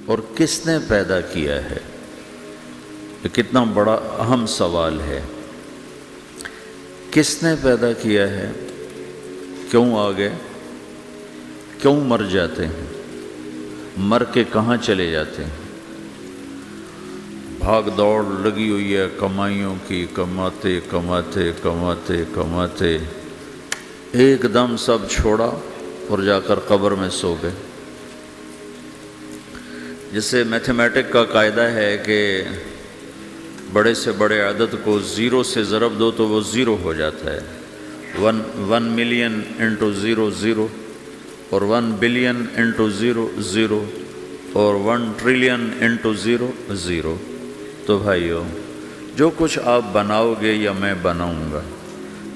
اور کس نے پیدا کیا ہے؟ یہ کتنا بڑا اہم سوال ہے۔ کس نے پیدا کیا ہے؟ کیوں آ گئے؟ کیوں مر جاتے ہیں؟ مر کے کہاں چلے جاتے ہیں؟ بھاگ دوڑ لگی ہوئی ہے کمائیوں کی، کماتے کماتے کماتے کماتے ایک دم سب چھوڑا اور جا کر قبر میں سو گئے۔ جسے میتھمیٹک کا قاعدہ ہے کہ بڑے سے بڑے عدد کو زیرو سے ضرب دو تو وہ زیرو ہو جاتا ہے۔ 1 ملین انٹو زیرو زیرو، اور 1 بلین انٹو زیرو زیرو، اور 1 ٹریلین انٹو زیرو زیرو۔ تو بھائیو، جو کچھ آپ بناؤ گے یا میں بناؤں گا،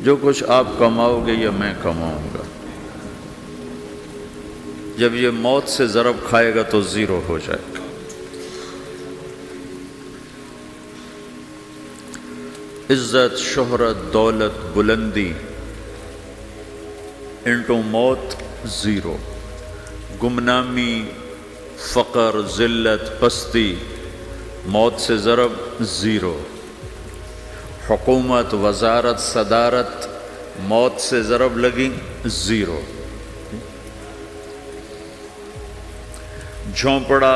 جو کچھ آپ کماؤ گے یا میں کماؤں گا، جب یہ موت سے ضرب کھائے گا تو زیرو ہو جائے گا۔ عزت، شہرت، دولت، بلندی انٹو موت زیرو، گمنامی، فقر، ذلت، پستی موت سے ضرب زیرو، حکومت، وزارت، صدارت موت سے ضرب لگی زیرو، جھونپڑا،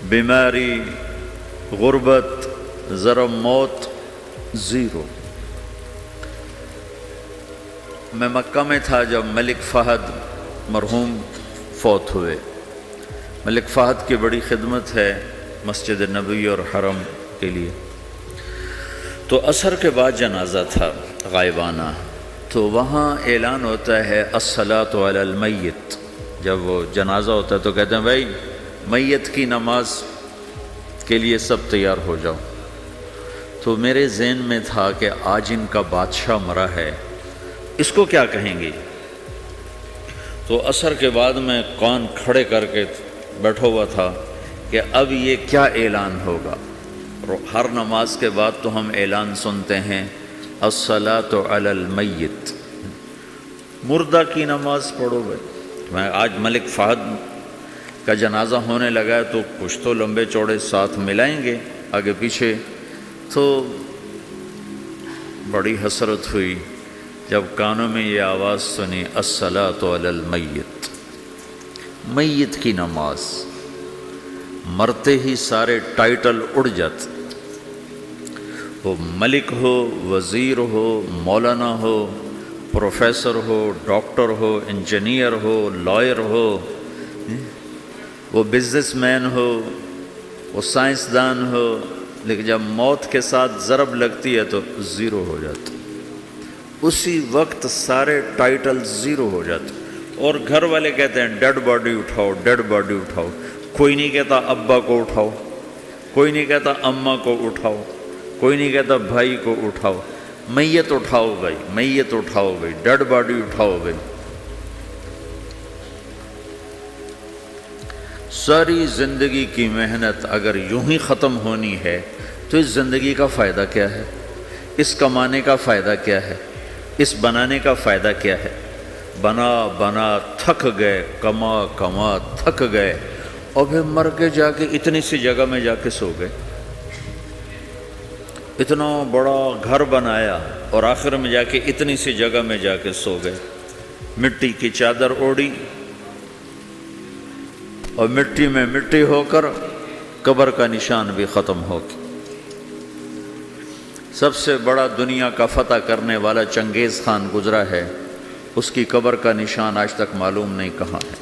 بیماری، غربت ضرب موت زیرو۔ میں مکہ میں تھا جب ملک فہد مرحوم فوت ہوئے۔ ملک فہد کی بڑی خدمت ہے مسجد نبوی اور حرم کے لیے۔ تو عصر کے بعد جنازہ تھا غائبانہ، تو وہاں اعلان ہوتا ہے الصلاۃ علی المیت۔ جب وہ جنازہ ہوتا ہے تو کہتے ہیں بھائی میت کی نماز کے لیے سب تیار ہو جاؤ۔ تو میرے ذہن میں تھا کہ آج ان کا بادشاہ مرا ہے، اس کو کیا کہیں گے؟ تو عصر کے بعد میں کان کھڑے کر کے بیٹھا ہوا تھا کہ اب یہ کیا اعلان ہوگا۔ ہر نماز کے بعد تو ہم اعلان سنتے ہیں الصلاۃ علی المیت، مردہ کی نماز پڑھو بھائی۔ میں آج ملک فہد کا جنازہ ہونے لگا ہے تو کچھ تو لمبے چوڑے ساتھ ملائیں گے آگے پیچھے۔ تو بڑی حسرت ہوئی جب کانوں میں یہ آواز سنی الصلاۃ علی المیت، میت کی نماز۔ مرتے ہی سارے ٹائٹل اڑ جاتے، وہ ملک ہو، وزیر ہو، مولانا ہو، پروفیسر ہو، ڈاکٹر ہو، انجینئر ہو، لائر ہو، وہ بزنس مین ہو، وہ سائنسدان ہو، لیکن جب موت کے ساتھ ضرب لگتی ہے تو زیرو ہو جاتا، اسی وقت سارے ٹائٹل زیرو ہو جاتے۔ اور گھر والے کہتے ہیں ڈیڈ باڈی اٹھاؤ، ڈیڈ باڈی اٹھاؤ۔ کوئی نہیں کہتا ابا کو اٹھاؤ، کوئی نہیں کہتا اماں کو اٹھاؤ، کوئی نہیں کہتا بھائی کو اٹھاؤ۔ میت اٹھاؤ بھائی، میت اٹھاؤ بھائی، ڈیڈ باڈی اٹھاؤ بھائی۔ ساری زندگی کی محنت اگر یوں ہی ختم ہونی ہے تو اس زندگی کا فائدہ کیا ہے؟ اس کمانے کا فائدہ کیا ہے؟ اس بنانے کا فائدہ کیا ہے؟ بنا بنا تھک گئے، کما کما تھک گئے، اور پھر مر کے جا کے اتنی سی جگہ میں جا کے سو گئے۔ اتنا بڑا گھر بنایا اور آخر میں جا کے اتنی سی جگہ میں جا کے سو گئے۔ مٹی کی چادر اوڑھی اور مٹی میں مٹی ہو کر قبر کا نشان بھی ختم ہو گیا۔ سب سے بڑا دنیا کا فتح کرنے والا چنگیز خان گزرا ہے، اس کی قبر کا نشان آج تک معلوم نہیں کہاں ہے۔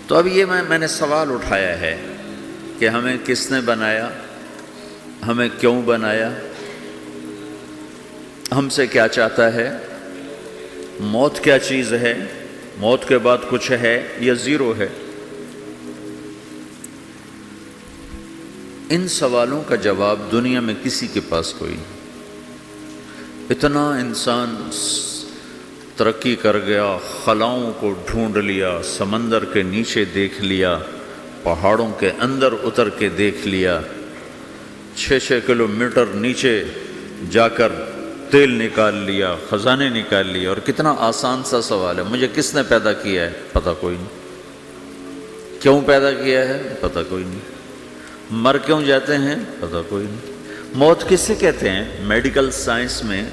تو اب یہ میں نے سوال اٹھایا ہے کہ ہمیں کس نے بنایا، ہمیں کیوں بنایا، ہم سے کیا چاہتا ہے، موت کیا چیز ہے، موت کے بعد کچھ ہے یا زیرو ہے؟ ان سوالوں کا جواب دنیا میں کسی کے پاس کوئی نہیں۔ اتنا انسان ترقی کر گیا، خلاؤں کو ڈھونڈ لیا، سمندر کے نیچے دیکھ لیا، پہاڑوں کے اندر اتر کے دیکھ لیا، 6 کلومیٹر نیچے جا کر تیل نکال لیا، خزانے نکال لیا، اور کتنا آسان سا سوال ہے، مجھے کس نے پیدا کیا ہے؟ پتہ کوئی نہیں۔ کیوں پیدا کیا ہے پتہ کوئی نہیں، مر کیوں جاتے ہیں پتہ کوئی نہیں۔ موت کس سے کہتے ہیں؟ میڈیکل سائنس میں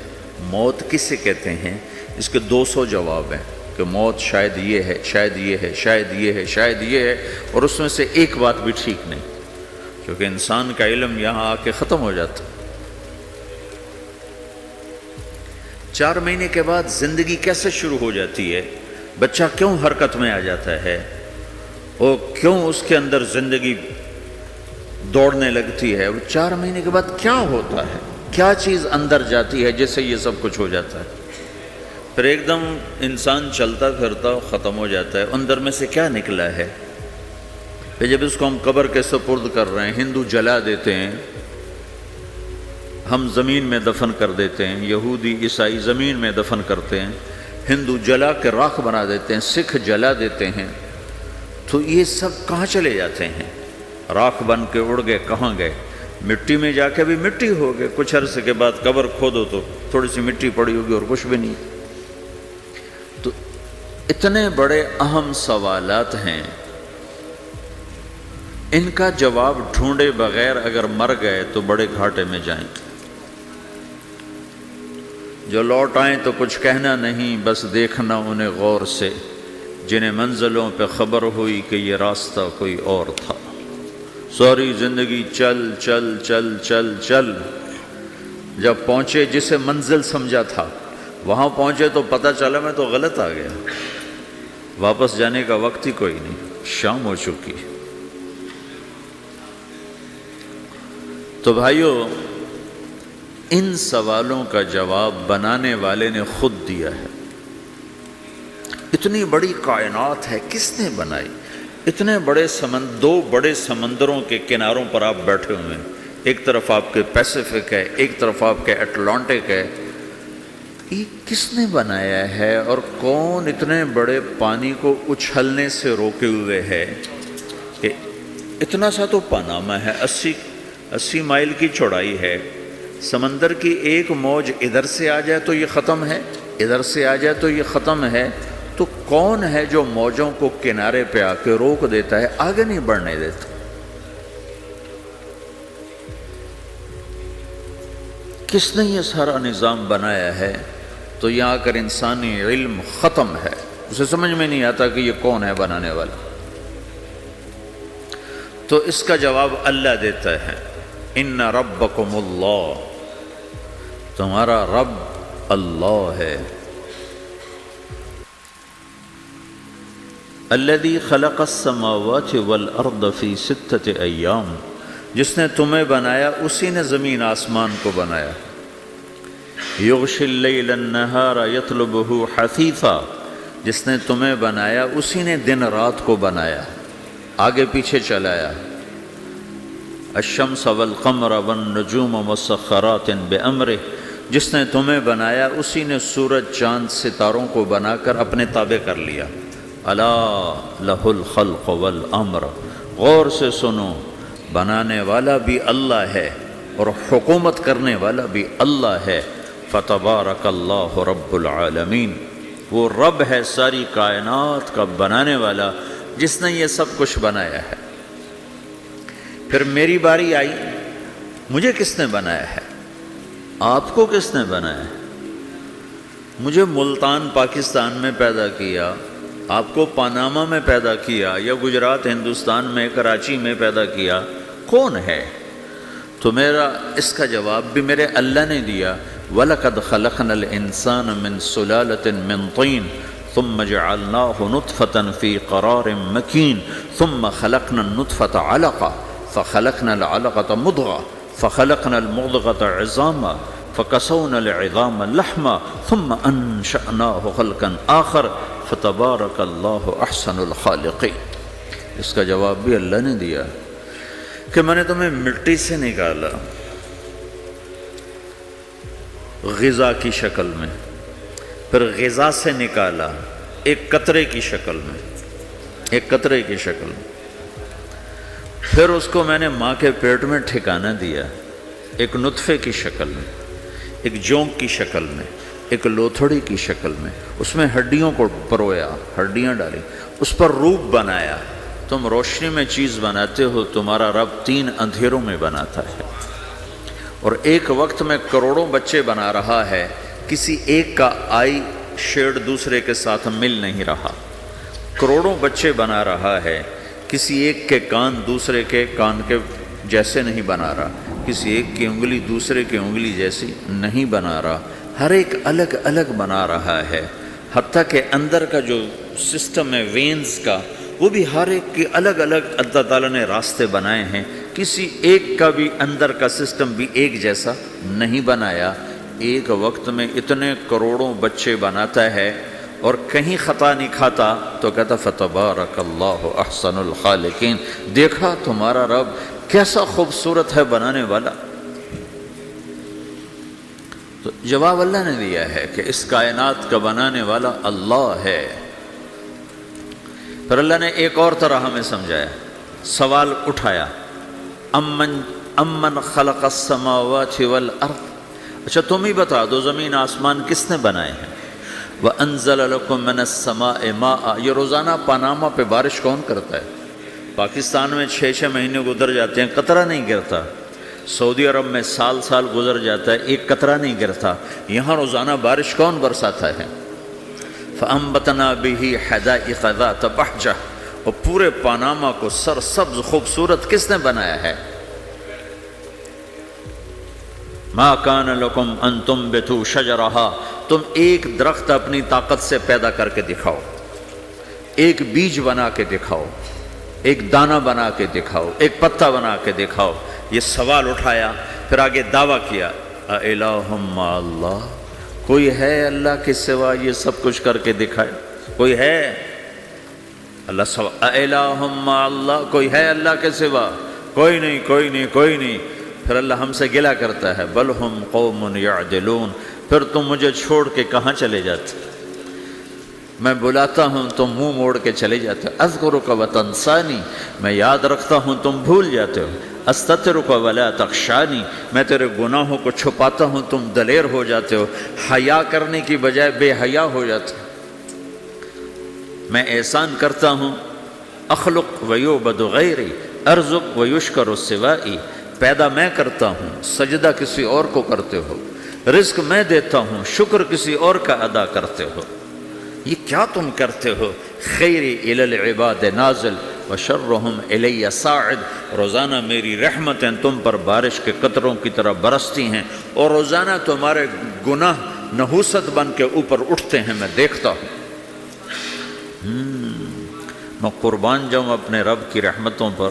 موت کس سے کہتے ہیں؟ اس کے 200 جواب ہیں کہ موت شاید یہ ہے، شاید یہ ہے، شاید یہ ہے، شاید یہ ہے، اور اس میں سے ایک بات بھی ٹھیک نہیں، کیونکہ انسان کا علم یہاں آ کے ختم ہو جاتا۔ 4 مہینے کے بعد زندگی کیسے شروع ہو جاتی ہے؟ بچہ کیوں حرکت میں آ جاتا ہے؟ اور کیوں اس کے اندر زندگی دوڑنے لگتی ہے؟ وہ 4 مہینے کے بعد کیا ہوتا ہے؟ کیا چیز اندر جاتی ہے جس سے یہ سب کچھ ہو جاتا ہے؟ پھر ایک دم انسان چلتا پھرتا ختم ہو جاتا ہے، اندر میں سے کیا نکلا ہے؟ پھر جب اس کو ہم قبر کے سپرد کر رہے ہیں، ہندو جلا دیتے ہیں، ہم زمین میں دفن کر دیتے ہیں، یہودی عیسائی زمین میں دفن کرتے ہیں، ہندو جلا کے راکھ بنا دیتے ہیں، سکھ جلا دیتے ہیں، تو یہ سب کہاں چلے جاتے ہیں؟ راکھ بن کے اڑ گئے، کہاں گئے؟ مٹی میں جا کے بھی مٹی ہو گئے، کچھ عرصے کے بعد قبر کھودو تو تھوڑی سی مٹی پڑی ہوگی اور کچھ بھی نہیں۔ تو اتنے بڑے اہم سوالات ہیں، ان کا جواب ڈھونڈے بغیر اگر مر گئے تو بڑے گھاٹے میں جائیں۔ جو لوٹ آئیں تو کچھ کہنا نہیں، بس دیکھنا انہیں غور سے، جنہیں منزلوں پہ خبر ہوئی کہ یہ راستہ کوئی اور تھا۔ ساری زندگی چل چل چل چل چل، جب پہنچے جسے منزل سمجھا تھا وہاں پہنچے تو پتہ چلا میں تو غلط آ گیا، واپس جانے کا وقت ہی کوئی نہیں، شام ہو چکی۔ تو بھائیو، ان سوالوں کا جواب بنانے والے نے خود دیا ہے۔ اتنی بڑی کائنات ہے، کس نے بنائی؟ اتنے بڑے دو بڑے سمندروں کے کناروں پر آپ بیٹھے ہوئے ہیں، ایک طرف آپ کے پیسیفک ہے، ایک طرف آپ کے اٹلانٹک ہے، یہ کس نے بنایا ہے؟ اور کون اتنے بڑے پانی کو اچھلنے سے روکے ہوئے ہے کہ اتنا سا تو پاناما ہے، 80 مائل کی چوڑائی ہے، سمندر کی ایک موج ادھر سے آ جائے تو یہ ختم ہے، ادھر سے آ جائے تو یہ ختم ہے، تو کون ہے جو موجوں کو کنارے پہ آ کے روک دیتا ہے، آگے نہیں بڑھنے دیتا؟ کس نے یہ سارا نظام بنایا ہے؟ تو یہاں آ کر انسانی علم ختم ہے، اسے سمجھ میں نہیں آتا کہ یہ کون ہے بنانے والا۔ تو اس کا جواب اللہ دیتا ہے، ان ربکم اللہ، تمہارا رب اللہ ہے، الذی خلق السماوات والارض فی 6 ایام، جس نے تمہیں بنایا اسی نے زمین آسمان کو بنایا، یغشی اللیل النہار یطلبہ حثیثا، جس نے تمہیں بنایا اسی نے دن رات کو بنایا، آگے پیچھے چلایا، الشمس والقمر والنجوم مسخرات بامرہ، جس نے تمہیں بنایا اسی نے سورج چاند ستاروں کو بنا کر اپنے تابع کر لیا، الا لہ الخلق والامر، غور سے سنو، بنانے والا بھی اللہ ہے اور حکومت کرنے والا بھی اللہ ہے، فتبارک اللہ رب العالمین، وہ رب ہے ساری کائنات کا بنانے والا جس نے یہ سب کچھ بنایا ہے۔ پھر میری باری آئی، مجھے کس نے بنایا ہے؟ آپ کو کس نے بنایا ہے؟ مجھے ملتان پاکستان میں پیدا کیا، آپ کو پاناما میں پیدا کیا، یا گجرات ہندوستان میں کراچی میں پیدا کیا، کون ہے؟ تو میرا اس کا جواب بھی میرے اللہ نے دیا، وَلَقَدْ خَلَقْنَا الْإِنسَانَ مِنْ سُلَالَةٍ مِّن طِينٍ ثُمَّ جَعَلْنَاهُ نُطْفَةً فِي قَرَارٍ مَّكِينٍ ثُمَّ خَلَقْنَا النُّطْفَةَ عَلَقَةً فخلقنا العلقة مضغة فخلقنا المضغة عظاما فكسونا العظام لحما ثم أنشأناه خلقا آخر فتبارك الله أحسن الخالقين۔ اس کا جواب بھی اللہ نے دیا کہ میں نے تمہیں مٹی سے نکالا غذا کی شکل میں، پھر غذا سے نکالا ایک قطرے کی شکل میں، ایک قطرے کی شکل میں، پھر اس کو میں نے ماں کے پیٹ میں ٹھکانہ دیا ایک نطفے کی شکل میں، ایک جونک کی شکل میں، ایک لوتھڑی کی شکل میں، اس میں ہڈیوں کو پرویا، ہڈیاں ڈالی، اس پر روپ بنایا، تم روشنی میں چیز بناتے ہو، تمہارا رب 3 اندھیروں میں بناتا ہے، اور ایک وقت میں کروڑوں بچے بنا رہا ہے، کسی ایک کا آئی شیڈ دوسرے کے ساتھ مل نہیں رہا، کروڑوں بچے بنا رہا ہے، کسی ایک کے کان دوسرے کے کان کے جیسے نہیں بنا رہا، کسی ایک کی انگلی دوسرے کی انگلی جیسی نہیں بنا رہا، ہر ایک الگ الگ بنا رہا ہے، حتیٰ کہ اندر کا جو سسٹم ہے وینز کا، وہ بھی ہر ایک کی الگ الگ اللہ تعالیٰ نے راستے بنائے ہیں، کسی ایک کا بھی اندر کا سسٹم بھی ایک جیسا نہیں بنایا، ایک وقت میں اتنے کروڑوں بچے بناتا ہے اور کہیں خطا نہیں کھاتا، تو کہتا فتبارک اللہ احسن الخالقین، دیکھا تمہارا رب کیسا خوبصورت ہے بنانے والا۔ تو جواب اللہ نے دیا ہے کہ اس کائنات کا بنانے والا اللہ ہے۔ پھر اللہ نے ایک اور طرح ہمیں سمجھایا، سوال اٹھایا، امن خلق السماوات والارض، اچھا تم ہی بتا دو زمین آسمان کس نے بنائے ہیں؟ وَأَنزَلَ لَكُم مِّنَ السَّمَاءِ مَاءً، یہ روزانہ پاناما پہ بارش کون کرتا ہے؟ پاکستان میں 6 مہینے گزر جاتے ہیں، قطرہ نہیں گرتا، سعودی عرب میں سال گزر جاتا ہے، ایک قطرہ نہیں گرتا، یہاں روزانہ بارش کون برساتا ہے؟ فَأَنبَتْنَا بِهِ حَدَائِقَ ذَاتَ بَهْجَةٍ، اور پورے پاناما کو سرسبز خوبصورت کس نے بنایا ہے؟ مَا كَانَ لَكُمْ أَن تُنبِتُوا شَجَرَهَا، تم ایک درخت اپنی طاقت سے پیدا کر کے دکھاؤ، ایک بیج بنا کے دکھاؤ، ایک دانہ بنا کے دکھاؤ، ایک پتا بنا کے دکھاؤ۔ یہ سوال اٹھایا، پھر آگے دعویٰ کیا، اَإِلَٰهٌ مَّعَ اللَّهِ، کوئی ہے اللہ کے سوا یہ سب کچھ کر کے دکھائے؟ کوئی ہے؟ اللہ سوال، اَإِلَٰهٌ مَّعَ اللَّهِ، کوئی ہے اللہ کے سوا؟ کوئی نہیں، کوئی نہیں، کوئی نہیں۔ پھر اللہ ہم سے گلہ کرتا ہے، بل ہم قوم یعدلون، پھر تم مجھے چھوڑ کے کہاں چلے جاتے؟ میں بلاتا ہوں تم منہ موڑ کے چلے جاتے ہو، اذکرک وتنسانی، میں یاد رکھتا ہوں تم بھول جاتے ہو، استترک ولا تخشانی، میں تیرے گناہوں کو چھپاتا ہوں تم دلیر ہو جاتے ہو، حیا کرنے کی بجائے بے حیا ہو جاتے ہو۔ میں احسان کرتا ہوں، اخلق ویعبد غیری، ارزق ویشکر سوائی، پیدا میں کرتا ہوں، سجدہ کسی اور کو کرتے ہو، رزق میں دیتا ہوں، شکر کسی اور کا ادا کرتے ہو، یہ کیا تم کرتے ہو؟ خیری الی العباد نازل وشرہم الی صاعد، روزانہ میری رحمتیں تم پر بارش کے قطروں کی طرح برستی ہیں، اور روزانہ تمہارے گناہ نحوست بن کے اوپر اٹھتے ہیں، میں دیکھتا ہوں۔ میں قربان جاؤں اپنے رب کی رحمتوں پر۔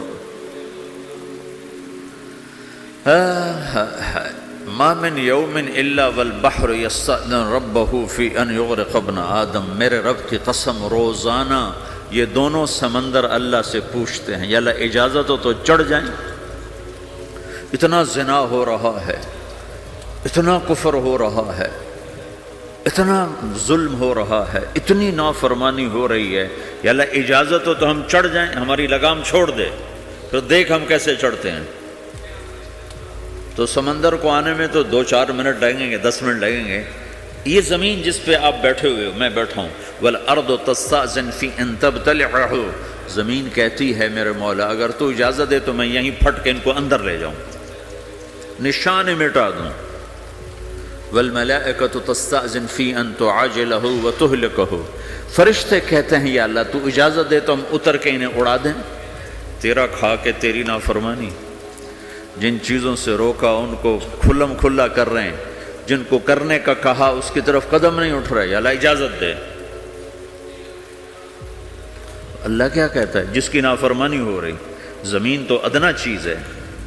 ما من یوم الا والبحر یستأذن ربہ فی ان یغرق ابن آدم، میرے رب کی قسم روزانہ یہ دونوں سمندر اللہ سے پوچھتے ہیں، یا اللہ اجازت ہو تو چڑھ جائیں، اتنا زنا ہو رہا ہے، اتنا کفر ہو رہا ہے، اتنا ظلم ہو رہا ہے، اتنی نافرمانی ہو رہی ہے، یا اللہ اجازت ہو تو ہم چڑھ جائیں، ہماری لگام چھوڑ دے، تو دیکھ ہم کیسے چڑھتے ہیں۔ تو سمندر کو آنے میں تو 2-4 منٹ لگیں گے، 10 منٹ لگیں گے۔ یہ زمین جس پہ آپ بیٹھے ہوئے ہو، میں بیٹھا ہوں، وَالْأَرْضُ تَسْتَأْذِنُ فِي أَن تَبْتَلِعَهُ، زمین کہتی ہے میرے مولا اگر تو اجازت دے تو میں یہیں پھٹ کے ان کو اندر لے جاؤں، نشان مٹا دوں۔ وَالْمَلَائِكَةُ تَسْتَأْذِنُ فِي أَن تُعَاجِلَهُ وَتُهْلِكَهُ، فرشتے کہتے ہیں یا اللہ تو اجازت دے تو ہم اتر کے انہیں اڑا دیں، تیرا کھا کے تیری نافرمانی، جن چیزوں سے روکا ان کو کھلم کھلا کر رہے ہیں، جن کو کرنے کا کہا اس کی طرف قدم نہیں اٹھ رہے، یا اللہ اجازت دے۔ اللہ کیا کہتا ہے؟ جس کی نافرمانی ہو رہی، زمین تو ادنا چیز ہے،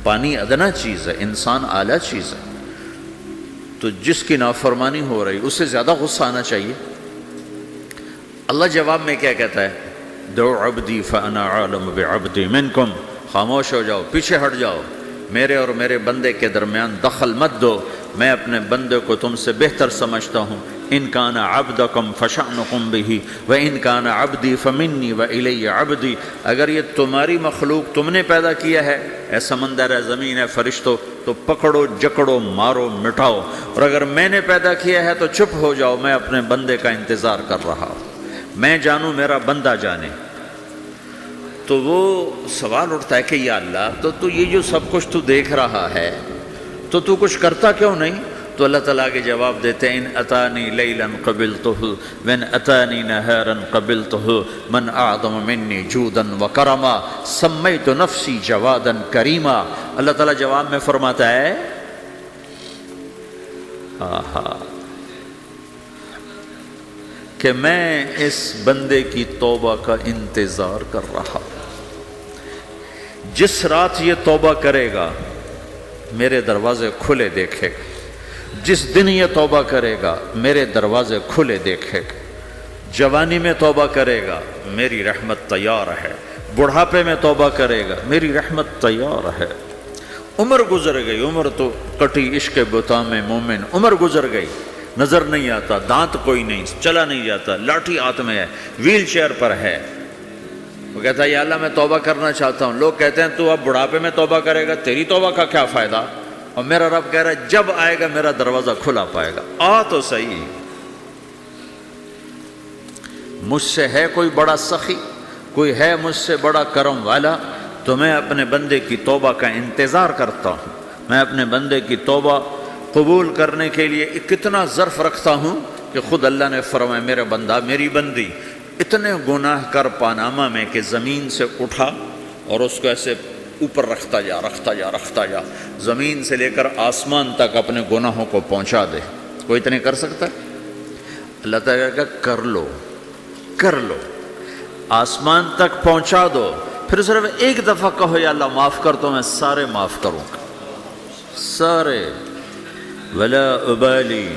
پانی ادنا چیز ہے، انسان اعلیٰ چیز ہے، تو جس کی نافرمانی ہو رہی اس سے زیادہ غصہ آنا چاہیے۔ اللہ جواب میں کیا کہتا ہے؟ دعو عبدی فانا عالم بعبدی منکم، خاموش ہو جاؤ، پیچھے ہٹ جاؤ، میرے اور میرے بندے کے درمیان دخل مت دو، میں اپنے بندے کو تم سے بہتر سمجھتا ہوں۔ ان کان عبدکم فشأنکم بہ وان کان عبدی فمنی والی عبدی، اگر یہ تمہاری مخلوق تم نے پیدا کیا ہے، اے سمندر ہے، زمین ہے، فرشتوں، تو پکڑو جکڑو مارو مٹاؤ، اور اگر میں نے پیدا کیا ہے تو چپ ہو جاؤ، میں اپنے بندے کا انتظار کر رہا ہوں، میں جانوں میرا بندہ جانے۔ تو وہ سوال اٹھتا ہے کہ یا اللہ تو یہ جو سب کچھ تو دیکھ رہا ہے تو کچھ کرتا کیوں نہیں؟ تو اللہ تعالیٰ کے جواب دیتے ہیں ان اتانی لیلا قبلتہ وان اتانی نہارا قبلتہ من اعظم منی جودا وکرما سمیت نفسی جوادا کریما۔ اللہ تعالیٰ جواب میں فرماتا ہے کہ میں اس بندے کی توبہ کا انتظار کر رہا ہوں، جس رات یہ توبہ کرے گا میرے دروازے کھلے دیکھے گا، جس دن یہ توبہ کرے گا میرے دروازے کھلے دیکھے گا، جوانی میں توبہ کرے گا میری رحمت تیار ہے، بڑھاپے میں توبہ کرے گا میری رحمت تیار ہے۔ عمر گزر گئی، عمر تو کٹی عشق بتا میں مومن، عمر گزر گئی، نظر نہیں آتا، دانت کوئی نہیں، چلا نہیں جاتا، لاٹھی ہاتھ میں ہے، ویل چیئر پر ہے۔ وہ کہتا ہے یا اللہ میں توبہ کرنا چاہتا ہوں۔ لوگ کہتے ہیں تو اب بڑھاپے میں توبہ کرے گا، تیری توبہ کا کیا فائدہ؟ اور میرا رب کہہ رہا ہے جب آئے گا میرا دروازہ کھلا پائے گا، آ تو صحیح۔ مجھ سے ہے کوئی بڑا سخی، کوئی ہے مجھ سے بڑا کرم والا، تو میں اپنے بندے کی توبہ کا انتظار کرتا ہوں، میں اپنے بندے کی توبہ قبول کرنے کے لیے کتنا ظرف رکھتا ہوں کہ خود اللہ نے فرمایا میرا بندہ میری بندی اتنے گناہ کر پاناما میں کہ زمین سے اٹھا اور اس کو ایسے اوپر رکھتا جا، زمین سے لے کر آسمان تک اپنے گناہوں کو پہنچا دے۔ کوئی اتنے کر سکتا ہے؟ اللہ تعالیٰ کا کر لو، آسمان تک پہنچا دو، پھر صرف ایک دفعہ کہو یا اللہ معاف کر تو میں سارے معاف کروں گا، سارے، ولا ابالی،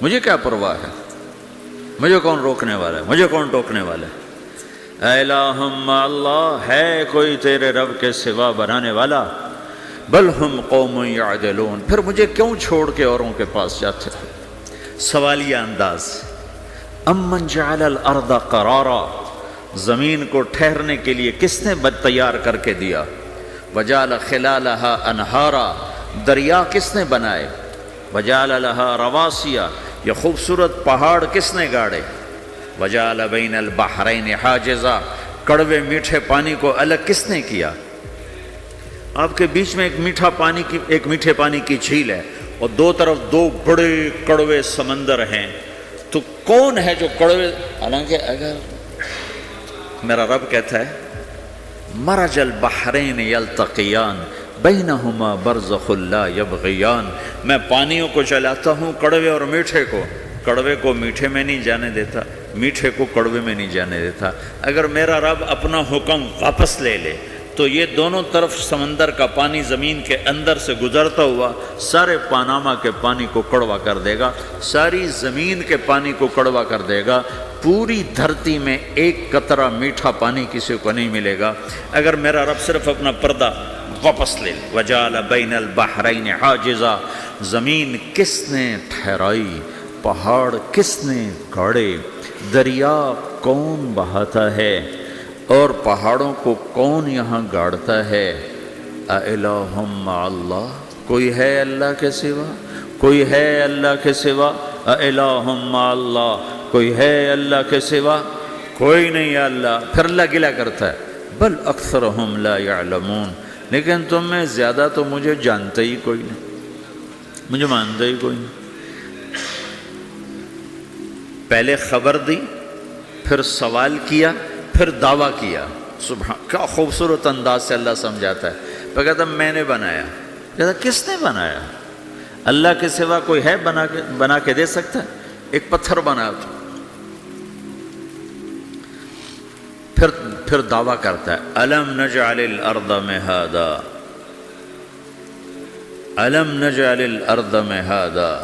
مجھے کیا پرواہ ہے، مجھے کون روکنے والا ہے، مجھے کون ٹوکنے والا ہے۔ اے الہم اللہ، ہے کوئی تیرے رب کے سوا بنانے والا؟ بل ہم قوم یعدلون، پھر مجھے کیوں چھوڑ کے اوروں کے پاس جاتے ہیں؟ سوالیہ انداز۔ امن جعل الارض قرارا، زمین کو ٹھہرنے کے لیے کس نے تیار کر کے دیا؟ وجعل خلالها انہارا، دریا کس نے بنائے؟ وجعل لها رواسیا، یہ خوبصورت پہاڑ کس نے گاڑے؟ وجعل بین البحرین حاجزا، کڑوے میٹھے پانی کو الگ کس نے کیا؟ آپ کے بیچ میں ایک میٹھے پانی کی جھیل ہے اور دو طرف دو بڑے کڑوے سمندر ہیں، تو کون ہے جو کڑوے؟ حالانکہ اگر میرا رب کہتا ہے مرج البحرین یلتقیان بینہما برزخ لا یبغیان، میں پانیوں کو چلاتا ہوں، کڑوے اور میٹھے کو، کڑوے کو میٹھے میں نہیں جانے دیتا، میٹھے کو کڑوے میں نہیں جانے دیتا۔ اگر میرا رب اپنا حکم واپس لے لے تو یہ دونوں طرف سمندر کا پانی زمین کے اندر سے گزرتا ہوا سارے پاناما کے پانی کو کڑوا کر دے گا، ساری زمین کے پانی کو کڑوا کر دے گا، پوری دھرتی میں ایک قطرہ میٹھا پانی کسی کو نہیں ملے گا اگر میرا رب صرف اپنا پردہ واپس لے لے۔ وجعل بین البحرین حاجزا، زمین کس نے ٹھہرائی، پہاڑ کس نے گاڑے، دریا کون بہاتا ہے اور پہاڑوں کو کون یہاں گاڑتا ہے؟ اِلَٰهٌ مَّعَ اللَّهِ، کوئی ہے اللہ کے سوا؟ کوئی ہے اللہ کے سوا؟ اِلَٰهٌ مَّعَ اللَّهِ، کوئی ہے اللہ کے سوا؟ کوئی نہیں ہے اللہ۔ پھر اللہ گلہ کرتا ہے بل اکثرهم لا يعلمون، لیکن تم میں زیادہ تو مجھے جانتے ہی کوئی نہیں، مجھے مانتے ہی کوئی نہیں۔ پہلے خبر دی، پھر سوال کیا، پھر دعویٰ کیا۔ سبحان، کیا خوبصورت انداز سے اللہ سمجھاتا ہے۔ پھر کہتا میں نے بنایا، کہتا کس نے بنایا؟ اللہ کے سوا کوئی ہے بنا کے دے سکتا ہے؟ ایک پتھر بنا تو پھر دعویٰ کرتا ہے الم نجعل الارض مہادا، الم نجعل الارض مہادا،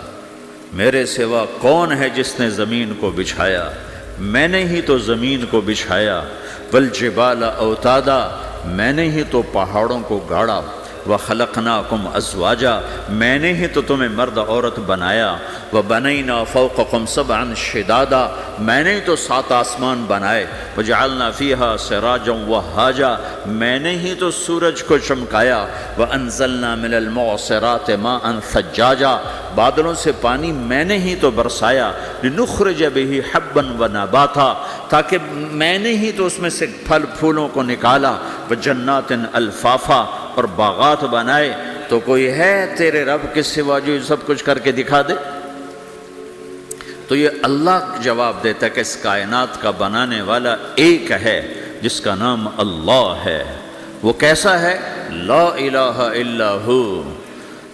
میرے سوا کون ہے جس نے زمین کو بچھایا؟ میں نے ہی تو زمین کو بچھایا۔ والجبال اوتادا، میں نے ہی تو پہاڑوں کو گاڑا۔ وَخَلَقْنَاكُمْ أَزْوَاجًا، میں نے ہی تو تمہیں مرد عورت بنایا، وَبَنَيْنَا فَوْقَكُمْ سَبْعًا شِدَادًا، میں نے ہی تو 7 آسمان بنائے، وَجَعَلْنَا فِيهَا سِرَاجًا وَهَّاجًا، میں نے ہی تو سورج کو چمکایا، وَأَنزَلْنَا مِنَ الْمُعْصِرَاتِ مَاءً ثَجَّاجًا، بادلوں سے پانی میں نے ہی تو برسایا، لِنُخْرِجَ بِهِ حَبًّا وَنَبَاتًا، تاکہ میں نے ہی تو اس میں سے پھل پھولوں کو نکالا، وَجَنَّاتٍ الْفَافًا، اور باغات بنائے۔ تو کوئی ہے تیرے رب کے سوا جو یہ سب کچھ کر کے دکھا دے؟ تو یہ اللہ جواب دیتا ہے کہ اس کائنات کا بنانے والا ایک ہے جس کا نام اللہ ہے۔ وہ کیسا ہے؟ لا الہ الا ہو،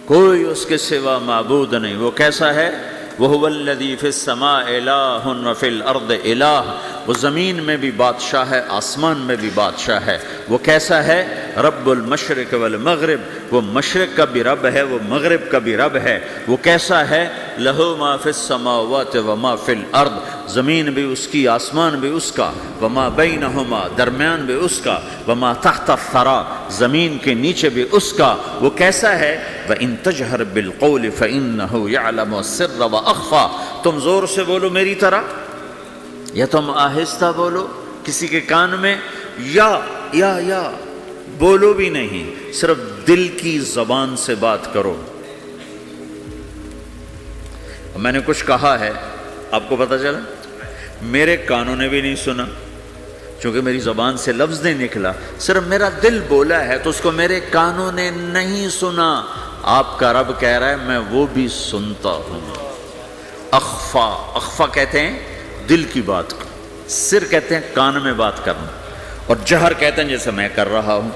کوئی اس کے سوا معبود نہیں۔ وہ کیسا ہے؟ وَهُوَ الَّذِي فِي السَّمَاءِ إِلَٰهٌ وَفِي الْأَرْضِ إِلَٰهٌ، وہ زمین میں بھی بادشاہ ہے، آسمان میں بھی بادشاہ ہے۔ وہ کیسا ہے؟ رب المشرق والمغرب، وہ مشرق کا بھی رب ہے، وہ مغرب کا بھی رب ہے۔ وہ کیسا ہے؟ لَهُ مَا فِي السَّمَاوَاتِ وَمَا فِي الْأَرْضِ، زمین بھی اس کی، آسمان بھی اس کا، وَمَا بَيْنَهُمَا، درمیان بھی اس کا، وَمَا تَحْتَ الثَّرَىٰ، زمین کے نیچے بھی اس کا۔ وہ کیسا ہے؟ وَإِن تَجْهَرْ بِالْقَوْلِ فَإِنَّهُ يَعْلَمُ السِّرَّ وَأَخْفَىٰ، تم زور سے بولو میری طرح، یا تم آہستہ بولو کسی کے کان میں، یا بولو بھی نہیں، صرف دل کی زبان سے بات کرو۔ میں نے کچھ کہا ہے، آپ کو پتہ چلا؟ میرے کانوں نے بھی نہیں سنا، چونکہ میری زبان سے لفظ نہیں نکلا، صرف میرا دل بولا ہے تو اس کو میرے کانوں نے نہیں سنا۔ آپ کا رب کہہ رہا ہے میں وہ بھی سنتا ہوں۔ اخفا کہتے ہیں دل کی بات کو، سر کہتے ہیں کان میں بات کرنا، اور جہر کہتے ہیں جیسے میں کر رہا ہوں۔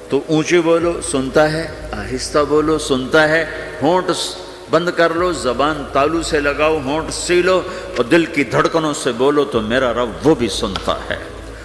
تو اونچی بولو سنتا ہے، آہستہ بولو سنتا ہے، ہونٹ بند کر لو، زبان تالو سے لگاؤ، ہونٹ سیلو اور دل کی دھڑکنوں سے بولو تو میرا رب وہ بھی سنتا ہے۔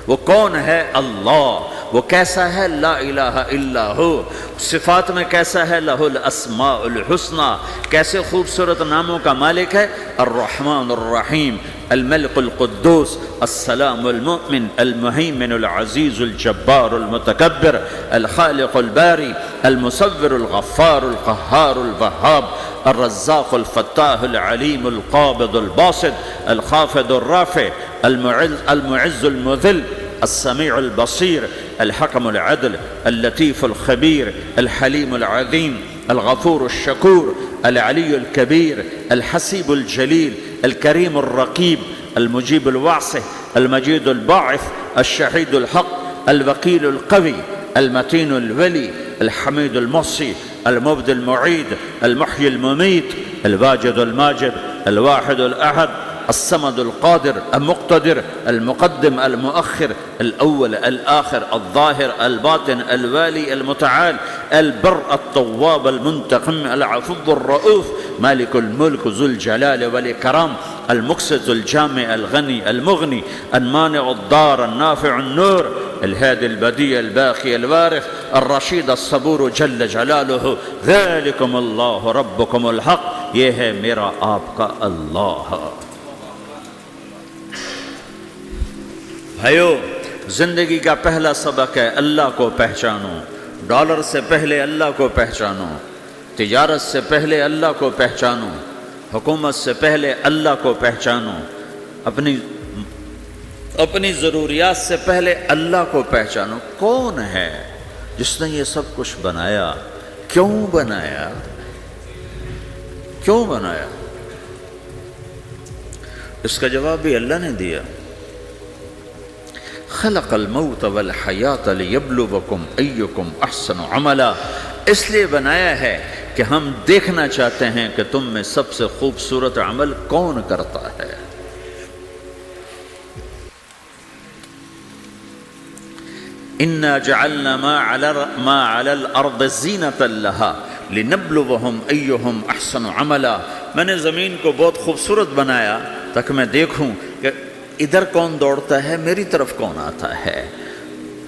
وہ کون ہے؟ اللہ۔ وہ کیسا ہے؟ لا الہ الا ہو۔ صفات میں کیسا ہے؟ لہ الاسماء الحسنی، کیسے خوبصورت ناموں کا مالک ہے؟ الرحمن الرحیم، الملک القدوس، السلام المؤمن، المہیمن العزیز الجبار المتکبر، الخالق الباری، المصور الغفار القہار الوہاب، الرزاق الفتاح العلیم القابض الباسط، الخافض الرافع، المعز المذل، السمیع البصیر، الحکم العدل، اللطیف الخبیر، الحلیم العظیم، الغفور الشکور، العلی الکبیر، الحسیب الجلیل، الکریم الرقیب، المجیب الواسع، المجید الباعث، الشہید الحق، الوکیل القوی، المتین الولی، الحمید المحصی، المبدی المعید، المحیی الممیت، الواجد الماجد، الواحد الأحد، الصمد القادر المقتدر، المقدم المؤخر، الأول الآخر، الظاهر الباطن، الوالي المتعال، البر التواب المنتقم، العفو الرؤوف، مالك الملك ذو الجلال والإكرام، المقسط الجامع الغني المغني، المانع الضار النافع النور، الهادي البديع الباقي الوارث، الرشيد الصبور جل جلاله، ذلكم الله ربكم الحق، یہ ہے میرا آپ کا اللہ۔ بھائیو، زندگی کا پہلا سبق ہے اللہ کو پہچانو۔ ڈالر سے پہلے اللہ کو پہچانو، تجارت سے پہلے اللہ کو پہچانو، حکومت سے پہلے اللہ کو پہچانو، اپنی ضروریات سے پہلے اللہ کو پہچانو۔ کون ہے جس نے یہ سب کچھ بنایا؟ کیوں بنایا؟ کیوں بنایا؟ اس کا جواب بھی اللہ نے دیا۔ خلق الموت والحیات لیبلوکم ایکم احسن عملا، اس لیے بنایا ہے کہ ہم دیکھنا چاہتے ہیں کہ تم میں سب سے خوبصورت عمل کون کرتا ہے۔ انا جعلنا ما علی الارض زینۃ لها لنبلوہم ایہم احسن عملا، میں نے زمین کو بہت خوبصورت بنایا تاکہ میں دیکھوں کہ ادھر کون دوڑتا ہے، میری طرف کون آتا ہے،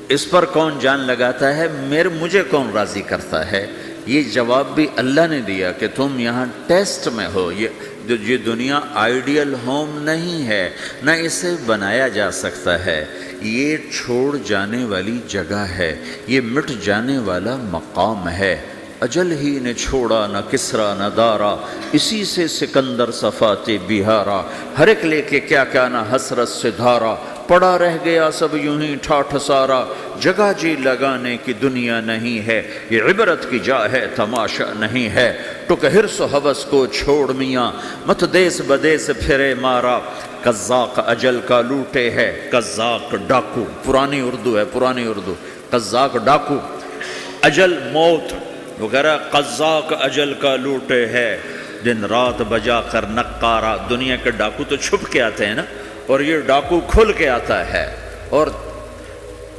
اس پر کون جان لگاتا ہے، مجھے کون راضی کرتا ہے۔ یہ جواب بھی اللہ نے دیا کہ تم یہاں ٹیسٹ میں ہو، یہ یہ دنیا آئیڈیل ہوم نہیں ہے، نہ اسے بنایا جا سکتا ہے، یہ چھوڑ جانے والی جگہ ہے، یہ مٹ جانے والا مقام ہے۔ اجل ہی نے چھوڑا نہ کسرا نہ دارا، اسی سے سکندر صفات بہارا، ہر ایک لے کے کیا کیا نہ حسرت سے دھارا، پڑا رہ گیا سب یوں ہی ٹھاٹھ سارا، جگہ جی لگانے کی دنیا نہیں ہے، یہ عبرت کی جا ہے تماشا نہیں ہے، ٹک حرص و ہوس کو چھوڑ میاں، مت دیس بدیس پھرے مارا، قزاق اجل کا لوٹے ہے، قزاق ڈاکو، پرانی اردو ہے، پرانی اردو، قزاق ڈاکو، اجل موت وغیرہ، قزاق اجل کا لوٹے ہے، دن رات بجا کر نقارا۔ دنیا کے ڈاکو تو چھپ کے آتے ہیں نا، اور یہ ڈاکو کھل کے آتا ہے اور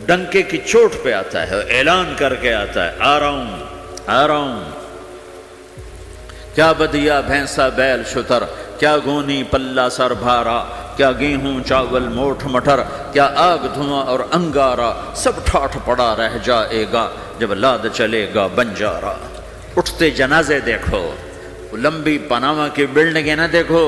ڈنکے کی چوٹ پہ آتا ہے، اعلان کر کے آتا ہے، آ رہا ہوں آ رہا ہوں۔ کیا بدیا بھینسا بیل شتر، کیا گونی پلہ سر بھارا، کیا گیہوں چاول موٹھ مٹر، کیا آگ دھواں اور انگارا، سب ٹھاٹھ پڑا رہ جائے گا جب لاد چلے گا بنجارا۔ اٹھتے جنازے دیکھو، لمبی پاناما کی بلڈنگیں نہ دیکھو،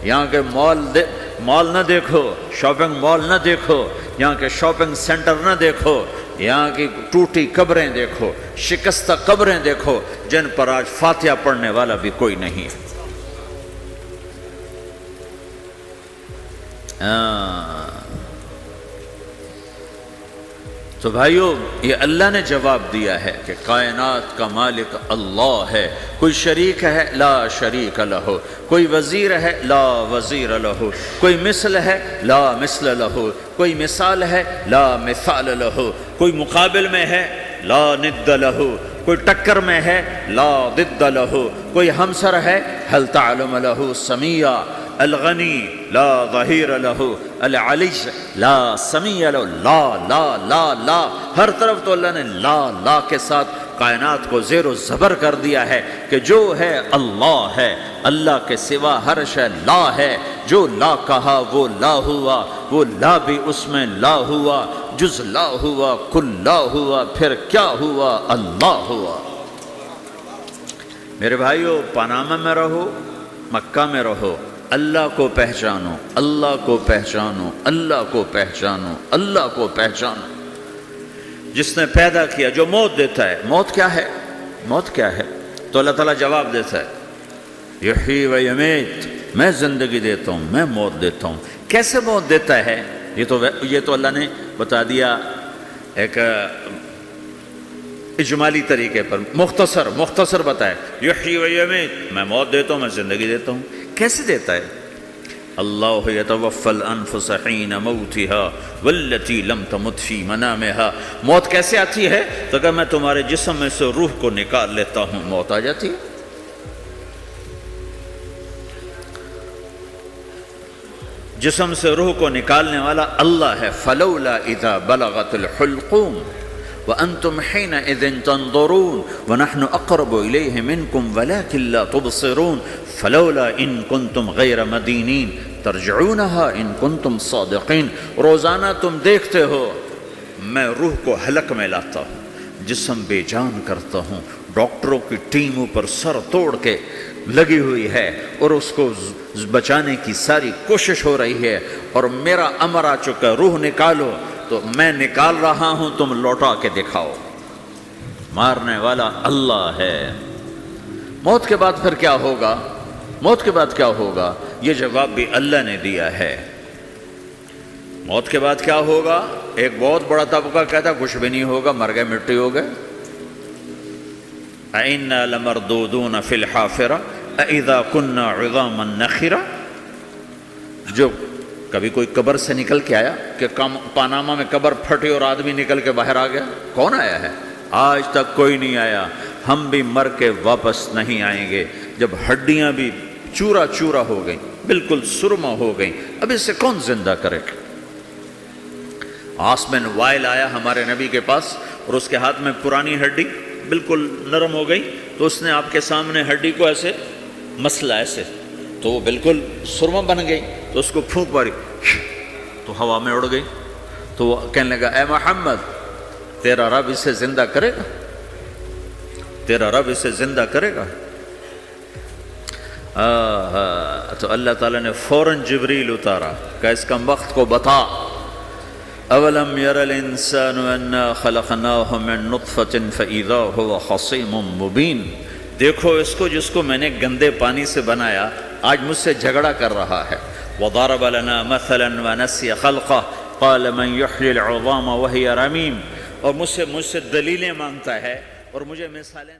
یہاں کے مال نہ دیکھو، شاپنگ مال نہ دیکھو، یہاں کے شاپنگ سینٹر نہ دیکھو، یہاں کی ٹوٹی قبریں دیکھو، شکستہ قبریں دیکھو، جن پر آج فاتحہ پڑھنے والا بھی کوئی نہیں ہے۔ تو بھائیو، یہ اللہ نے جواب دیا ہے کہ کائنات کا مالک اللہ ہے، کوئی شریک ہے لا شریک لہ، کوئی وزیر ہے لا وزیر لہ، کوئی مثل ہے لا مثل لہ، کوئی مثال ہے لا مثال لہ، کوئی مقابل میں ہے لا ند لہ، کوئی ٹکر میں ہے لا ضد لہ، کوئی ہمسر ہے هل تعلم لہ سمیہ، الغنی لا ظہیر لہ، العلی لا سمیع لہ، لا لا لا لا، ہر طرف تو اللہ نے لا لا کے ساتھ کائنات کو زیر و زبر کر دیا ہے کہ جو ہے اللہ ہے، اللہ کے سوا ہر شے لا ہے، جو لا کہا وہ لا ہوا، وہ لا بھی اس میں لا ہوا، جز لا ہوا کل لا ہوا، پھر کیا ہوا؟ اللہ ہوا۔ میرے بھائیو، پاناما میں رہو، مکہ میں رہو، اللہ کو پہچانو، اللہ کو پہچانو، اللہ کو پہچانو، اللہ کو پہچانو۔ جس نے پیدا کیا، جو موت دیتا ہے، موت کیا ہے؟ موت کیا ہے؟ تو اللہ تعالیٰ جواب دیتا ہے، یحیی و یمیت، میں زندگی دیتا ہوں، میں موت دیتا ہوں۔ کیسے موت دیتا ہے؟ یہ تو اللہ نے بتا دیا ایک اجمالی طریقے پر، مختصر بتائے، یحیی و یمیت، میں موت دیتا ہوں، میں زندگی دیتا ہوں۔ کیسے دیتا ہے؟ اللہ یتوفی الانفس حین موتها والتی لم تمت فی منامها۔ موت کیسے آتی ہے؟ تو کہ میں تمہارے جسم میں سے روح کو نکال لیتا ہوں، موت آ جاتی ہے۔ جسم سے روح کو نکالنے والا اللہ ہے۔ فلولا اذا بلغت الحلقوم وانتم حينئذ تنظرون ونحن اقرب اليه منكم ولكن لا تبصرون فلولا ان كنتم غير مدينين ترجعونها ان كنتم صادقين۔ روزانہ تم دیکھتے ہو میں روح کو حلق میں لاتا ہوں، جسم بے جان کرتا ہوں، ڈاکٹروں کی ٹیم اوپر سر توڑ کے لگی ہوئی ہے اور اس کو بچانے کی ساری کوشش ہو رہی ہے، اور میرا امر آ چکا، روح نکالو، تو میں نکال رہا ہوں، تم لوٹا کے دکھاؤ۔ مارنے والا اللہ ہے۔ موت کے بعد پھر کیا ہوگا؟ موت کے بعد کیا ہوگا؟ یہ جواب بھی اللہ نے دیا ہے۔ موت کے بعد کیا ہوگا؟ ایک بہت بڑا طبقہ کہتا ہے کچھ بھی نہیں ہوگا، مر گئے، مٹی ہو گئے۔ اَإِنَّا لَمَرْدُودُونَ فِي الْحَافِرَةِ أَإِذَا كُنَّا عِظَامًا نَخِرَةً۔ جو کبھی کوئی قبر سے نکل کے آیا کہ پاناما میں قبر پھٹی اور آدمی نکل کے باہر آ گیا؟ کون آیا ہے؟ آج تک کوئی نہیں آیا۔ ہم بھی مر کے واپس نہیں آئیں گے۔ جب ہڈیاں بھی چورا چورا ہو گئیں، بالکل سرما ہو گئیں، اب اس سے کون زندہ کرے گا؟ عاص بن وائل آیا ہمارے نبی کے پاس اور اس کے ہاتھ میں پرانی ہڈی بالکل نرم ہو گئی، تو اس نے آپ کے سامنے ہڈی کو ایسے مسلا، ایسے، تو وہ بالکل سرما بن گئی، تو اس کو پھونک ماری تو ہوا میں اڑ گئی۔ تو وہ کہنے لگا، اے محمد، تیرا رب اسے زندہ کرے گا؟ تیرا رب اسے زندہ کرے گا؟ تو اللہ تعالیٰ نے فوراً جبریل اتارا کہ اس کم وقت کو بتا، اولم یر الانسان انا خلقناہ من نطفۃ فاذا هو خصیم مبین، دیکھو اس کو جس کو میں نے گندے پانی سے بنایا آج مجھ سے جھگڑا کر رہا ہے۔ وضرب لنا مثلا ونسی خلقہ قال من یحیی العظام وہی رمیم، اور مجھ سے دلیلیں مانگتا ہے اور مجھے مثالیں